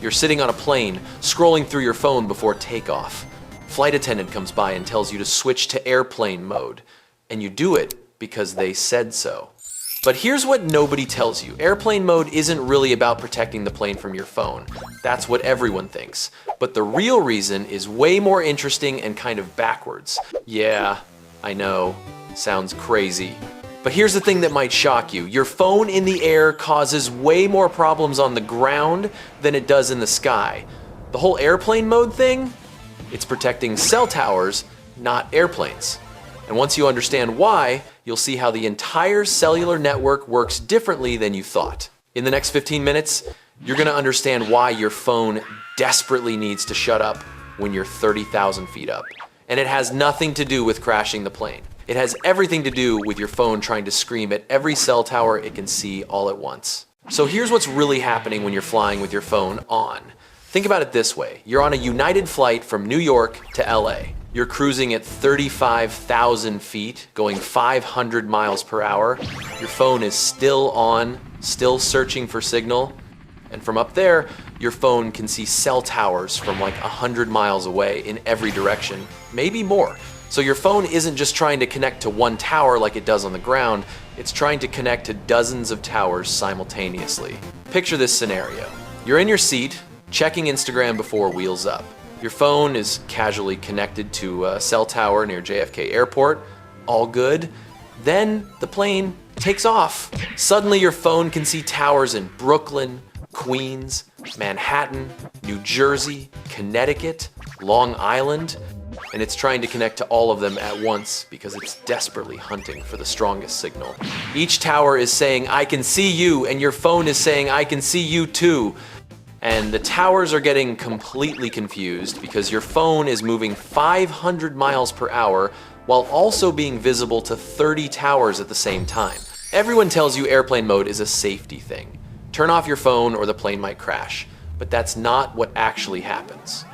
You're sitting on a plane, scrolling through your phone before takeoff. Flight attendant comes by and tells you to switch to airplane mode. And you do it because they said so. But here's what nobody tells you. Airplane mode isn't really about protecting the plane from your phone. That's what everyone thinks. But the real reason is way more interesting and kind of backwards. Yeah, I know, sounds crazy. But here's the thing that might shock you. Your phone in the air causes way more problems on the ground than it does in the sky. The whole airplane mode thing, it's protecting cell towers, not airplanes. And once you understand why, you'll see how the entire cellular network works differently than you thought. In the next 15 minutes, you're gonna understand why your phone desperately needs to shut up when you're 30,000 feet up. And it has nothing to do with crashing the plane. It has everything to do with your phone trying to scream at every cell tower it can see all at once. So here's what's really happening when you're flying with your phone on. Think about it this way. You're on a United flight from New York to LA. You're cruising at 35,000 feet, going 500 miles per hour. Your phone is still on, still searching for signal. And from up there, your phone can see cell towers from like 100 miles away in every direction, maybe more. So your phone isn't just trying to connect to one tower like it does on the ground, it's trying to connect to dozens of towers simultaneously. Picture this scenario. You're in your seat, checking Instagram before wheels up. Your phone is casually connected to a cell tower near JFK Airport. All good. Then the plane takes off. Suddenly your phone can see towers in Brooklyn, Queens, Manhattan, New Jersey, Connecticut, Long Island, and it's trying to connect to all of them at once because it's desperately hunting for the strongest signal. Each tower is saying, "I can see you," and your phone is saying, "I can see you too." And the towers are getting completely confused because your phone is moving 500 miles per hour while also being visible to 30 towers at the same time. Everyone tells you airplane mode is a safety thing. Turn off your phone or the plane might crash. But that's not what actually happens.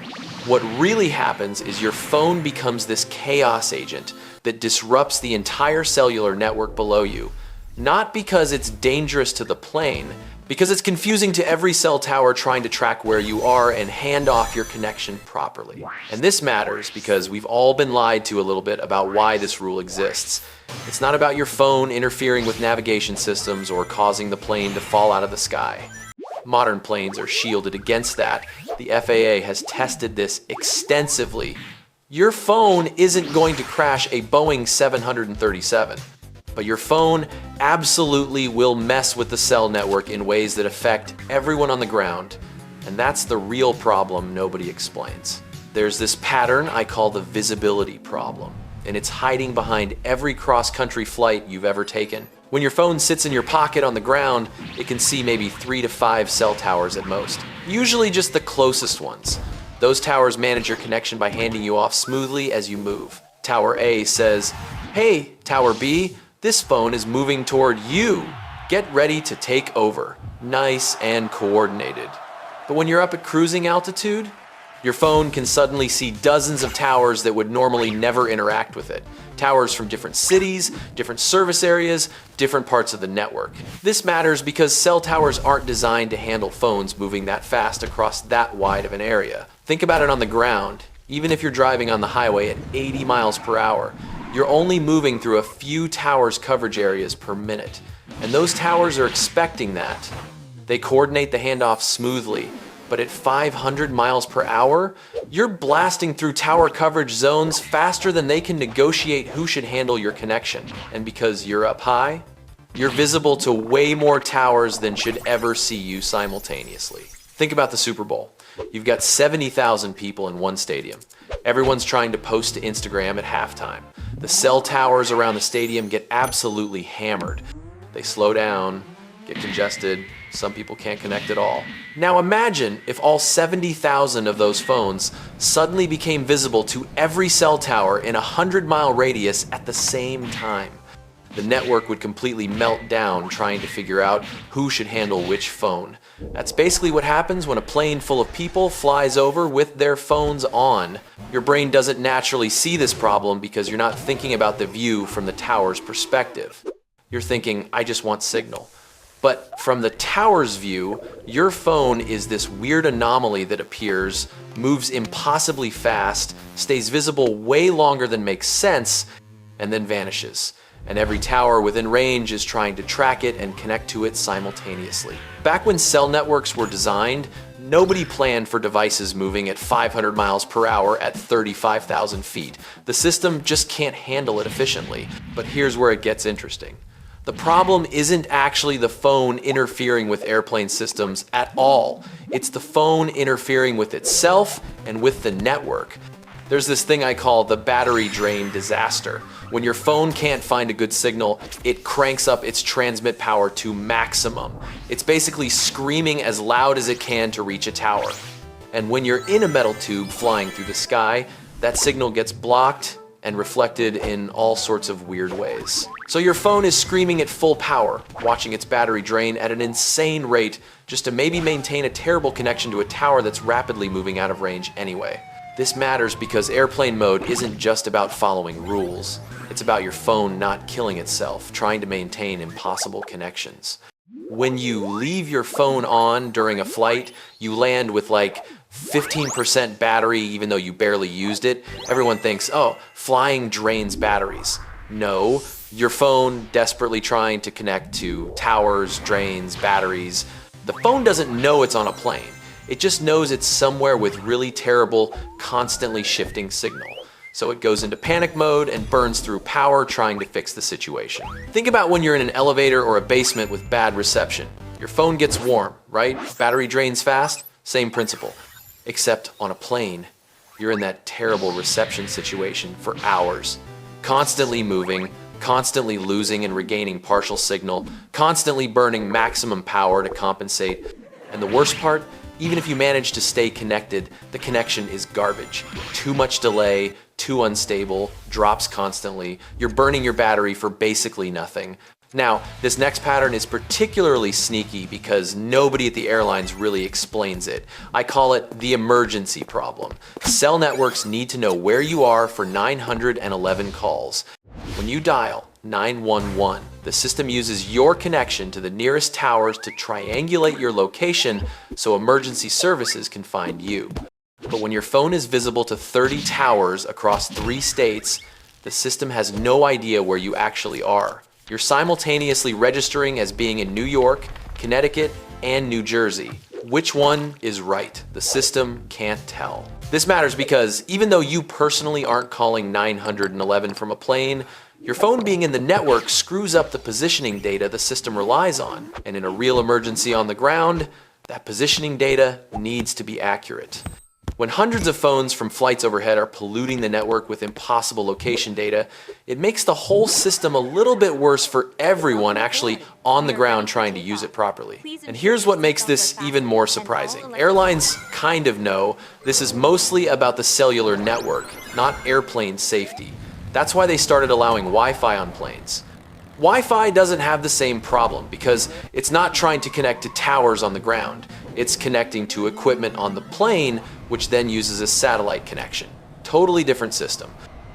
What really happens is your phone becomes this chaos agent that disrupts the entire cellular network below you. Not because it's dangerous to the plane, because it's confusing to every cell tower trying to track where you are and hand off your connection properly. And this matters because we've all been lied to a little bit about why this rule exists. It's not about your phone interfering with navigation systems or causing the plane to fall out of the sky. Modern planes are shielded against that. The FAA has tested this extensively. Your phone isn't going to crash a Boeing 737. But your phone absolutely will mess with the cell network in ways that affect everyone on the ground. And that's the real problem nobody explains. There's this pattern I call the visibility problem, and it's hiding behind every cross-country flight you've ever taken. When your phone sits in your pocket on the ground, it can see maybe 3 to 5 cell towers at most, usually just the closest ones. Those towers manage your connection by handing you off smoothly as you move. Tower A says, "Hey, Tower B, this phone is moving toward you. Get ready to take over." Nice and coordinated. But when you're up at cruising altitude, your phone can suddenly see dozens of towers that would normally never interact with it. Towers from different cities, different service areas, different parts of the network. This matters because cell towers aren't designed to handle phones moving that fast across that wide of an area. Think about it on the ground. Even if you're driving on the highway at 80 miles per hour, you're only moving through a few towers' coverage areas per minute. And those towers are expecting that. They coordinate the handoff smoothly. But at 500 miles per hour, you're blasting through tower coverage zones faster than they can negotiate who should handle your connection. And because you're up high, you're visible to way more towers than should ever see you simultaneously. Think about the Super Bowl. You've got 70,000 people in one stadium. Everyone's trying to post to Instagram at halftime. The cell towers around the stadium get absolutely hammered. They slow down, get congested, some people can't connect at all. Now imagine if all 70,000 of those phones suddenly became visible to every cell tower in a 100-mile radius at the same time. The network would completely melt down trying to figure out who should handle which phone. That's basically what happens when a plane full of people flies over with their phones on. Your brain doesn't naturally see this problem because you're not thinking about the view from the tower's perspective. You're thinking, I just want signal. But from the tower's view, your phone is this weird anomaly that appears, moves impossibly fast, stays visible way longer than makes sense, and then vanishes. And every tower within range is trying to track it and connect to it simultaneously. Back when cell networks were designed, nobody planned for devices moving at 500 miles per hour at 35,000 feet. The system just can't handle it efficiently. But here's where it gets interesting. The problem isn't actually the phone interfering with airplane systems at all. It's the phone interfering with itself and with the network. There's this thing I call the battery drain disaster. When your phone can't find a good signal, it cranks up its transmit power to maximum. It's basically screaming as loud as it can to reach a tower. And when you're in a metal tube flying through the sky, that signal gets blocked and reflected in all sorts of weird ways. So your phone is screaming at full power, watching its battery drain at an insane rate just to maybe maintain a terrible connection to a tower that's rapidly moving out of range anyway. This matters because airplane mode isn't just about following rules. It's about your phone not killing itself, trying to maintain impossible connections. When you leave your phone on during a flight, you land with like 15% battery even though you barely used it. Everyone thinks, oh, flying drains batteries. No, your phone desperately trying to connect to towers, drains, batteries. The phone doesn't know it's on a plane. It just knows it's somewhere with really terrible, constantly shifting signal. So it goes into panic mode and burns through power trying to fix the situation. Think about when you're in an elevator or a basement with bad reception. Your phone gets warm, right? Battery drains fast? Same principle. Except on a plane, you're in that terrible reception situation for hours. Constantly moving, constantly losing and regaining partial signal, constantly burning maximum power to compensate. And the worst part? Even if you manage to stay connected, the connection is garbage. Too much delay, too unstable, drops constantly. You're burning your battery for basically nothing. Now, this next pattern is particularly sneaky because nobody at the airlines really explains it. I call it the emergency problem. Cell networks need to know where you are for 911 calls. When you dial 911, the system uses your connection to the nearest towers to triangulate your location so emergency services can find you. But when your phone is visible to 30 towers across 3 states, the system has no idea where you actually are. You're simultaneously registering as being in New York, Connecticut, and New Jersey. Which one is right? The system can't tell. This matters because even though you personally aren't calling 911 from a plane, your phone being in the network screws up the positioning data the system relies on. And in a real emergency on the ground, that positioning data needs to be accurate. When hundreds of phones from flights overhead are polluting the network with impossible location data, it makes the whole system a little bit worse for everyone actually on the ground trying to use it properly. And here's what makes this even more surprising. Airlines kind of know this is mostly about the cellular network, not airplane safety. That's why they started allowing Wi-Fi on planes. Wi-Fi doesn't have the same problem because it's not trying to connect to towers on the ground. It's connecting to equipment on the plane, which then uses a satellite connection. Totally different system.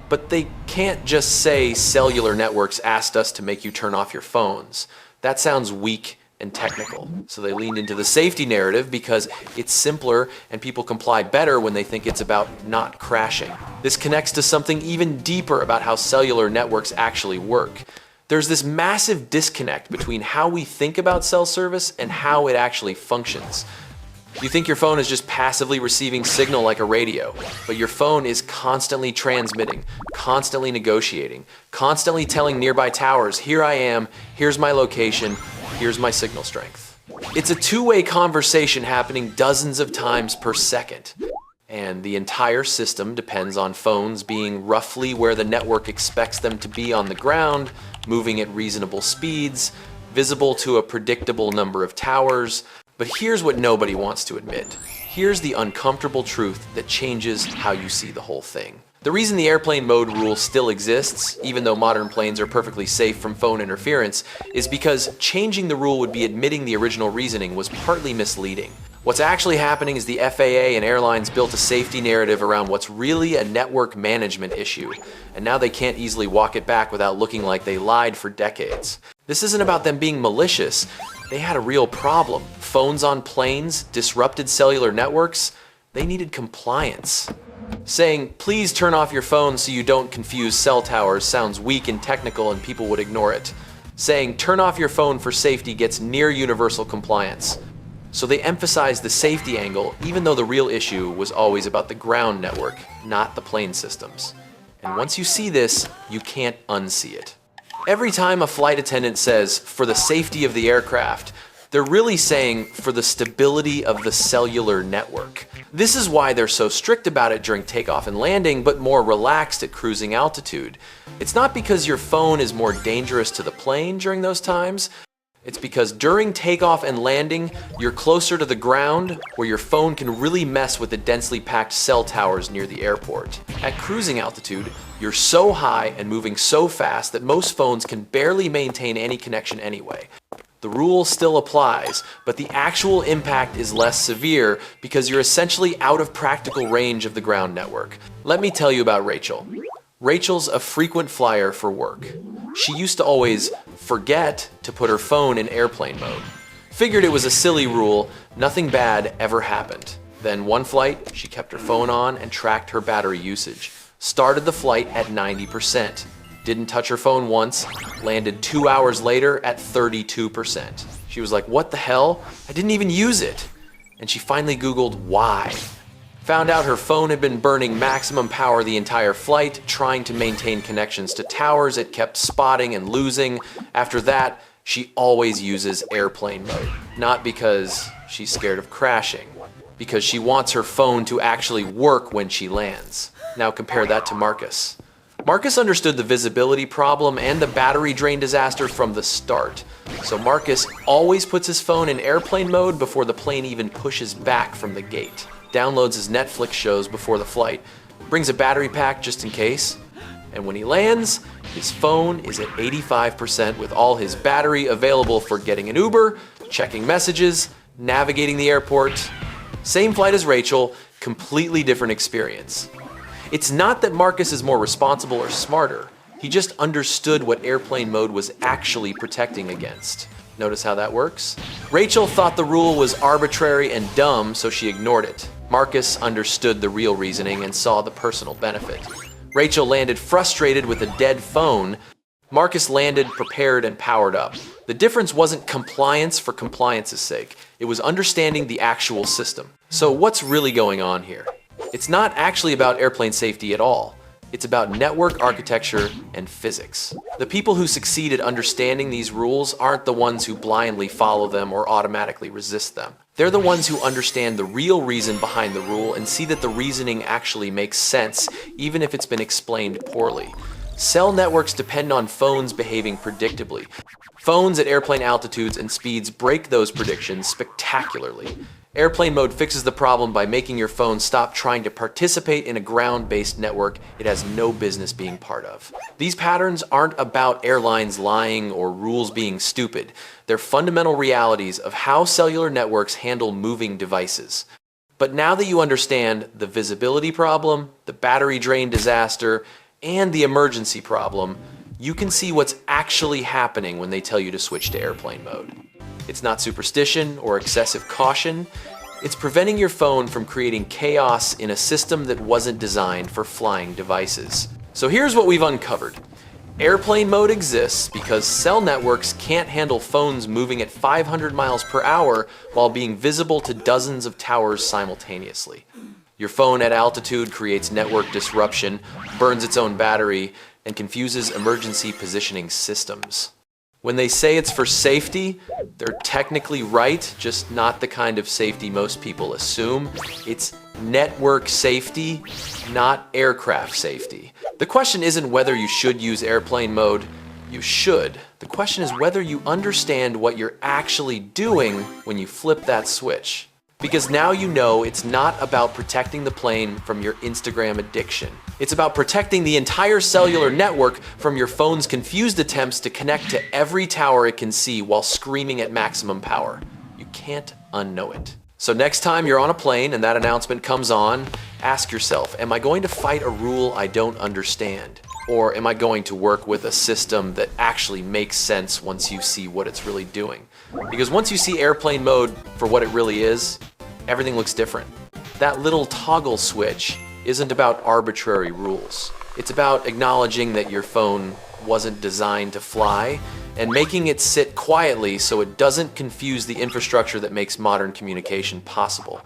But they can't just say cellular networks asked us to make you turn off your phones. That sounds weak and technical. So they leaned into the safety narrative because it's simpler and people comply better when they think it's about not crashing. This connects to something even deeper about how cellular networks actually work. There's this massive disconnect between how we think about cell service and how it actually functions. You think your phone is just passively receiving signal like a radio, but your phone is constantly transmitting, constantly negotiating, constantly telling nearby towers, here I am, here's my location, here's my signal strength. It's a two-way conversation happening dozens of times per second. And the entire system depends on phones being roughly where the network expects them to be on the ground, moving at reasonable speeds, visible to a predictable number of towers. But here's what nobody wants to admit. Here's the uncomfortable truth that changes how you see the whole thing. The reason the airplane mode rule still exists, even though modern planes are perfectly safe from phone interference, is because changing the rule would be admitting the original reasoning was partly misleading. What's actually happening is the FAA and airlines built a safety narrative around what's really a network management issue, and now they can't easily walk it back without looking like they lied for decades. This isn't about them being malicious. They had a real problem. Phones on planes, disrupted cellular networks, they needed compliance. Saying, please turn off your phone so you don't confuse cell towers sounds weak and technical and people would ignore it. Saying, turn off your phone for safety gets near universal compliance. So they emphasized the safety angle, even though the real issue was always about the ground network, not the plane systems. And once you see this, you can't unsee it. Every time a flight attendant says, for the safety of the aircraft, they're really saying for the stability of the cellular network. This is why they're so strict about it during takeoff and landing, but more relaxed at cruising altitude. It's not because your phone is more dangerous to the plane during those times. It's because during takeoff and landing, you're closer to the ground where your phone can really mess with the densely packed cell towers near the airport. At cruising altitude, you're so high and moving so fast that most phones can barely maintain any connection anyway. The rule still applies, but the actual impact is less severe because you're essentially out of practical range of the ground network. Let me tell you about Rachel. Rachel's a frequent flyer for work. She used to always forget to put her phone in airplane mode. Figured it was a silly rule, nothing bad ever happened. Then one flight, she kept her phone on and tracked her battery usage. Started the flight at 90%. Didn't touch her phone once, landed 2 hours later at 32%. She was like, what the hell? I didn't even use it. And she finally Googled why. Found out her phone had been burning maximum power the entire flight, trying to maintain connections to towers it kept spotting and losing. After that, she always uses airplane mode. Not because she's scared of crashing, because she wants her phone to actually work when she lands. Now compare that to Marcus. Marcus understood the visibility problem and the battery drain disaster from the start. So Marcus always puts his phone in airplane mode before the plane even pushes back from the gate. Downloads his Netflix shows before the flight, brings a battery pack just in case, and when he lands, his phone is at 85% with all his battery available for getting an Uber, checking messages, navigating the airport. Same flight as Rachel, completely different experience. It's not that Marcus is more responsible or smarter. He just understood what airplane mode was actually protecting against. Notice how that works? Rachel thought the rule was arbitrary and dumb, so she ignored it. Marcus understood the real reasoning and saw the personal benefit. Rachel landed frustrated with a dead phone. Marcus landed prepared and powered up. The difference wasn't compliance for compliance's sake. It was understanding the actual system. So what's really going on here? It's not actually about airplane safety at all. It's about network architecture and physics. The people who succeed at understanding these rules aren't the ones who blindly follow them or automatically resist them. They're the ones who understand the real reason behind the rule and see that the reasoning actually makes sense, even if it's been explained poorly. Cell networks depend on phones behaving predictably. Phones at airplane altitudes and speeds break those predictions spectacularly. Airplane mode fixes the problem by making your phone stop trying to participate in a ground-based network it has no business being part of. These patterns aren't about airlines lying or rules being stupid. They're fundamental realities of how cellular networks handle moving devices. But now that you understand the visibility problem, the battery drain disaster, and the emergency problem, you can see what's actually happening when they tell you to switch to airplane mode. It's not superstition or excessive caution. It's preventing your phone from creating chaos in a system that wasn't designed for flying devices. So here's what we've uncovered. Airplane mode exists because cell networks can't handle phones moving at 500 miles per hour while being visible to dozens of towers simultaneously. Your phone at altitude creates network disruption, burns its own battery, and confuses emergency positioning systems. When they say it's for safety, they're technically right, just not the kind of safety most people assume. It's network safety, not aircraft safety. The question isn't whether you should use airplane mode. You should. The question is whether you understand what you're actually doing when you flip that switch. Because now you know it's not about protecting the plane from your Instagram addiction. It's about protecting the entire cellular network from your phone's confused attempts to connect to every tower it can see while screaming at maximum power. You can't unknow it. So next time you're on a plane and that announcement comes on, ask yourself, am I going to fight a rule I don't understand? Or am I going to work with a system that actually makes sense once you see what it's really doing? Because once you see airplane mode for what it really is, everything looks different. That little toggle switch isn't about arbitrary rules. It's about acknowledging that your phone wasn't designed to fly and making it sit quietly so it doesn't confuse the infrastructure that makes modern communication possible.